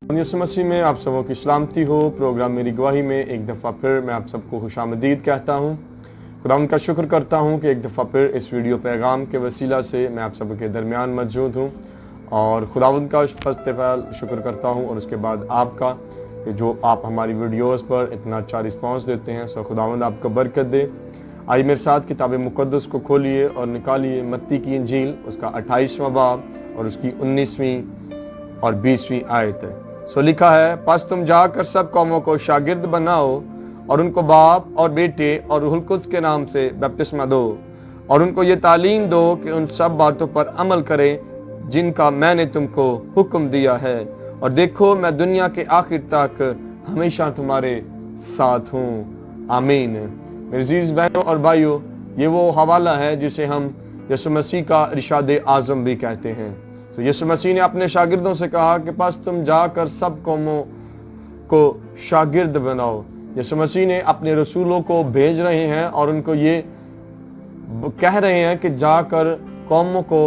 यीशु मसीह में आप सबों की सलामती हो। प्रोग्राम मेरी गवाही में एक दफ़ा फिर मैं आप सबको खुशामदीद कहता हूँ। खुदा उनका शुक्र करता हूँ कि एक दफ़ा फिर इस वीडियो पैगाम के वसीला से मैं आप सबके दरमियान मौजूद हूँ और खुदावंद का फर्स्ट पहल शुक्र करता हूँ और उसके बाद आपका कि जो आप हमारी वीडियोस पर इतना अच्छा रिस्पांस देते हैं। सो खुदावंद आपको बरकत दे। आइए मेरे साथ किताब मुक़द्दस को खोलिए और निकालिए मत्ती की इंजील उसका 28वां बाब और उसकी 19वीं और 20वीं आयत है। सो लिखा है, बस तुम जाकर सब कौमों को शागिर्द बनाओ और उनको बाप और बेटे और रूहुल कुद्स के नाम से बपतिस्मा दो और उनको ये तालीम दो कि उन सब बातों पर अमल करें जिनका मैंने तुमको हुक्म दिया है, और देखो मैं दुनिया के आखिर तक हमेशा तुम्हारे साथ हूँ। आमीन। मेरे अजीज बहनों और भाइयों, ये वो हवाला है जिसे हम यीशु मसीह का इरशाद आज़म भी कहते हैं। तो यीशु मसीह ने अपने शागिर्दों से कहा कि बस तुम जाकर सब कौमों को शागिर्द बनाओ। यीशु मसीह ने अपने रसूलों को भेज रहे हैं और उनको ये कह रहे हैं कि जाकर कौमों को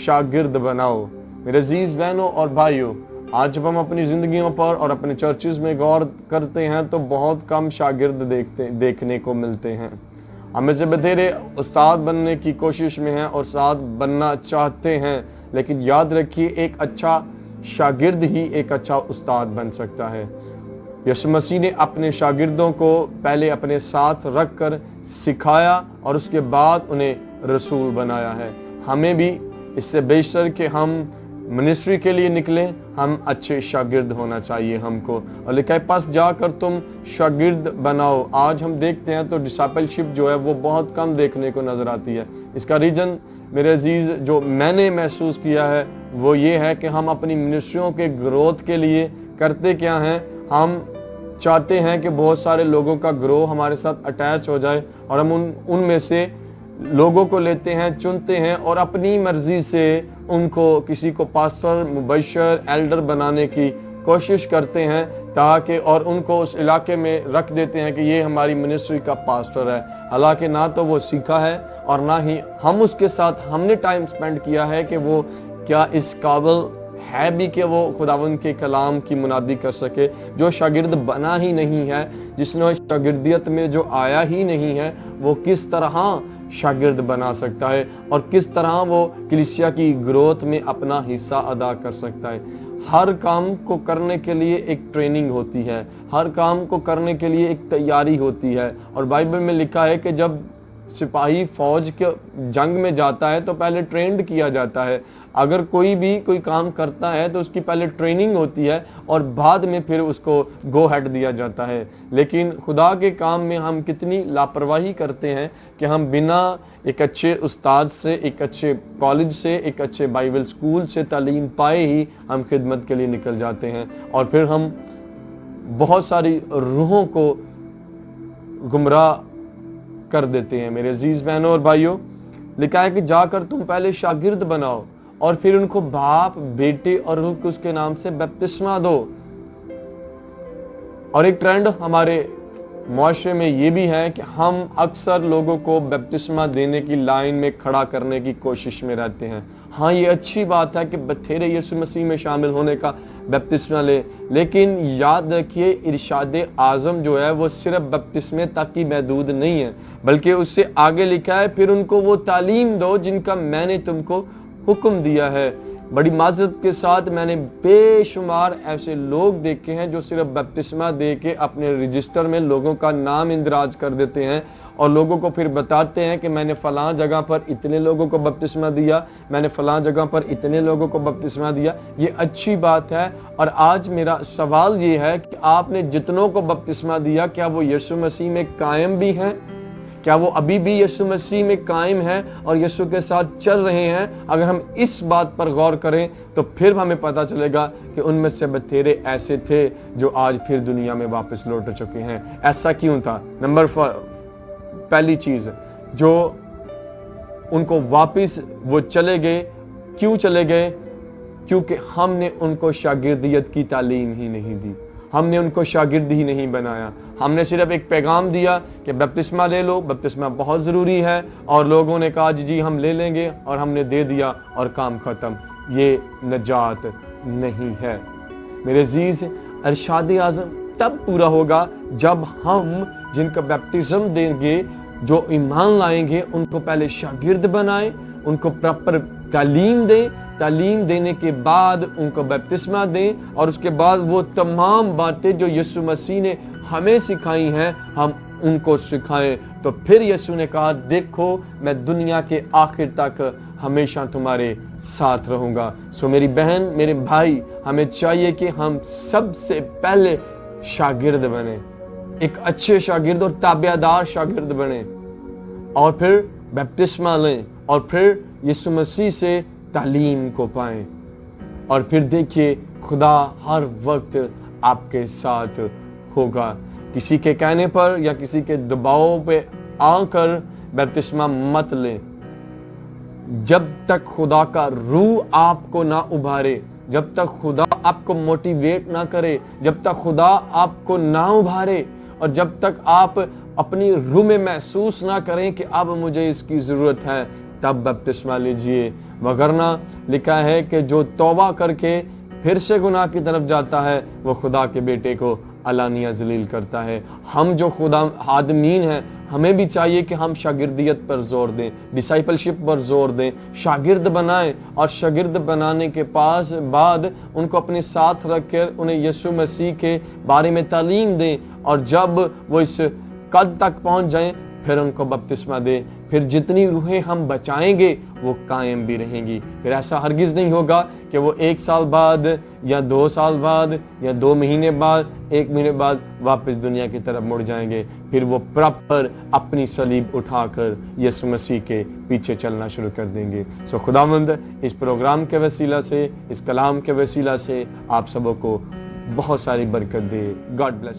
शागिर्द बनाओ। मेरे अजीज बहनों और भाइयों, आज जब हम अपनी जिंदगियों पर और अपने चर्चिज में गौर करते हैं तो बहुत कम शागिर्द देखने को मिलते हैं। हमें से बथेरे उस्ताद बनने की कोशिश में हैं और उस्ताद बनना चाहते हैं, लेकिन याद रखिए एक अच्छा शागिर्द ही एक अच्छा उस्ताद बन सकता है। यीशु मसीह ने अपने शागिर्दों को पहले अपने साथ रख कर सिखाया और उसके बाद उन्हें रसूल बनाया है। हमें भी इससे बेशतर कि हम मिनिस्ट्री के लिए निकलें, हम अच्छे शागिर्द होना चाहिए हमको। और लिखा है, पास जाकर तुम शागिर्द बनाओ। आज हम देखते हैं तो डिसाइपलशिप जो है वो बहुत कम देखने को नजर आती है। इसका रीजन मेरे अजीज जो मैंने महसूस किया है वो ये है कि हम अपनी मिनिस्ट्रियों के ग्रोथ के लिए करते क्या हैं, हम चाहते हैं कि बहुत सारे लोगों का ग्रो हमारे साथ अटैच हो जाए और हम उनमें से लोगों को लेते हैं, चुनते हैं और अपनी मर्जी से उनको किसी को पास्टर, मुबशर, एल्डर बनाने की कोशिश करते हैं ताकि और उनको उस इलाके में रख देते हैं कि ये हमारी मिनिस्ट्री का पास्टर है। हालांकि ना तो वो सीखा है और ना ही हम उसके साथ हमने टाइम स्पेंड किया है कि वो क्या इस काबिल है भी कि वो खुदावंद के कलाम की मुनादी कर सके। जो शागिर्द बना ही नहीं है, जिसने शागिर्दियत में जो आया ही नहीं है, वो किस तरह शागिर्द बना सकता है और किस तरह वो कलीसिया की ग्रोथ में अपना हिस्सा अदा कर सकता है। हर काम को करने के लिए एक ट्रेनिंग होती है, हर काम को करने के लिए एक तैयारी होती है। और बाइबल में लिखा है कि जब सिपाही फौज के जंग में जाता है तो पहले ट्रेंड किया जाता है। अगर कोई भी कोई काम करता है तो उसकी पहले ट्रेनिंग होती है और बाद में फिर उसको गो हेड दिया जाता है। लेकिन खुदा के काम में हम कितनी लापरवाही करते हैं कि हम बिना एक अच्छे उस्ताद से, एक अच्छे कॉलेज से, एक अच्छे बाइबल स्कूल से तालीम पाए ही हम खिदमत के लिए निकल जाते हैं और फिर हम बहुत सारी रूहों को गुमराह कर देते हैं। मेरे अजीज बहनों और भाइयों, लिखा है कि जाकर तुम पहले शागिर्द बनाओ और फिर उनको बाप, बेटे और रूह कुद्स के नाम से बपतिस्मा दो। और एक ट्रेंड हमारे मुआशरे में ये भी है कि हम अक्सर लोगों को बपतिस्मा देने की लाइन में खड़ा करने की कोशिश में रहते हैं। हाँ, ये अच्छी बात है कि बथेरे यीशु मसीह में शामिल होने का बपतिस्मा ले, लेकिन याद रखिए इरशाद आज़म जो है वो सिर्फ बपतिस्मे तक ही महदूद नहीं है, बल्कि उससे आगे लिखा है फिर उनको वो तालीम दो जिनका मैंने तुमको हुक्म दिया है। बड़ी माजरत के साथ मैंने बेशुमार ऐसे लोग देखे हैं जो सिर्फ बपतिस्मा दे के अपने रजिस्टर में लोगों का नाम इंदराज कर देते हैं और लोगों को फिर बताते हैं कि मैंने फलां जगह पर इतने लोगों को बपतिस्मा दिया, मैंने फलां जगह पर इतने लोगों को बपतिस्मा दिया। ये अच्छी बात है और आज मेरा सवाल ये है कि आपने जितनों को बपतिस्मा दिया, क्या वो यीशु मसीह में कायम भी हैं? क्या वो अभी भी यीशु मसीह में कायम है और यीशु के साथ चल रहे हैं? अगर हम इस बात पर गौर करें तो फिर हमें पता चलेगा कि उनमें से बथेरे ऐसे थे जो आज फिर दुनिया में वापस लौट चुके हैं। ऐसा क्यों था? पहली चीज जो उनको वापस वो चले गए, क्यों चले गए? क्योंकि हमने उनको शागिर्दियत की तालीम ही नहीं दी, हमने उनको शागिर्द ही नहीं बनाया। हमने सिर्फ एक पैगाम दिया कि बपतिस्मा ले लो, बपतिस्मा बहुत ज़रूरी है, और लोगों ने कहा जी हम ले लेंगे और हमने दे दिया और काम ख़त्म। ये नजात नहीं है। मेरे अजीज, इरशाद आज़म तब पूरा होगा जब हम जिनको बैप्टिज्म देंगे, जो ईमान लाएंगे, उनको पहले शागिर्द बनाएं, उनको प्रॉपर तालीम दें, तालीम देने के बाद उनको बैप्टिस्मा दें, और उसके बाद वो तमाम बातें जो यीशु मसीह ने हमें सिखाई हैं हम उनको सिखाएं। तो फिर यीशु ने कहा, देखो मैं दुनिया के आखिर तक हमेशा तुम्हारे साथ रहूंगा। सो मेरी बहन, मेरे भाई, हमें चाहिए कि हम सबसे पहले शागिर्द बने, एक अच्छे शागिर्द और ताबेदार शागिर्द बने, और फिर बैप्टिस्मा लें, और फिर यीशु मसीह से तालीम को पाएं, और फिर देखिए खुदा हर वक्त आपके साथ होगा। किसी के कहने पर या किसी के दबाव पे आकर बैप्टिस्मा मत लें। जब तक खुदा का रूह आपको ना उभारे, जब तक खुदा आपको मोटिवेट ना करे, जब तक खुदा आपको ना उभारे, और जब तक आप अपनी रूह में महसूस ना करें कि अब मुझे इसकी ज़रूरत है, तब बपतिस्मा लीजिए। वगरना लिखा है कि जो तौबा करके फिर से गुनाह की तरफ जाता है, वो खुदा के बेटे को अलानिया जलील करता है। हम जो खुदा आदमीन हैं, हमें भी चाहिए कि हम शागिर्दियत पर जोर दें, डिसाइपलशिप पर जोर दें, शागिर्द बनाएं, और शागिर्द बनाने के बाद उनको अपने साथ रखकर उन्हें यीशु मसीह के बारे में तालीम दें, और जब वो इस कद तक पहुंच जाएं फिर उनको बपतिस्मा दें। फिर जितनी रूहें हम बचाएंगे वो कायम भी रहेंगी। फिर ऐसा हरगिज़ नहीं होगा कि वो 1 साल बाद या 2 साल बाद या 2 महीने बाद, 1 महीने बाद वापस दुनिया की तरफ मुड़ जाएंगे। फिर वो प्रॉपर अपनी सलीब उठाकर यीशु मसीह के पीछे चलना शुरू कर देंगे। सो खुदावंद इस प्रोग्राम के वसीला से, इस कलाम के वसीला से आप सबों को बहुत सारी बरकत दे। God bless.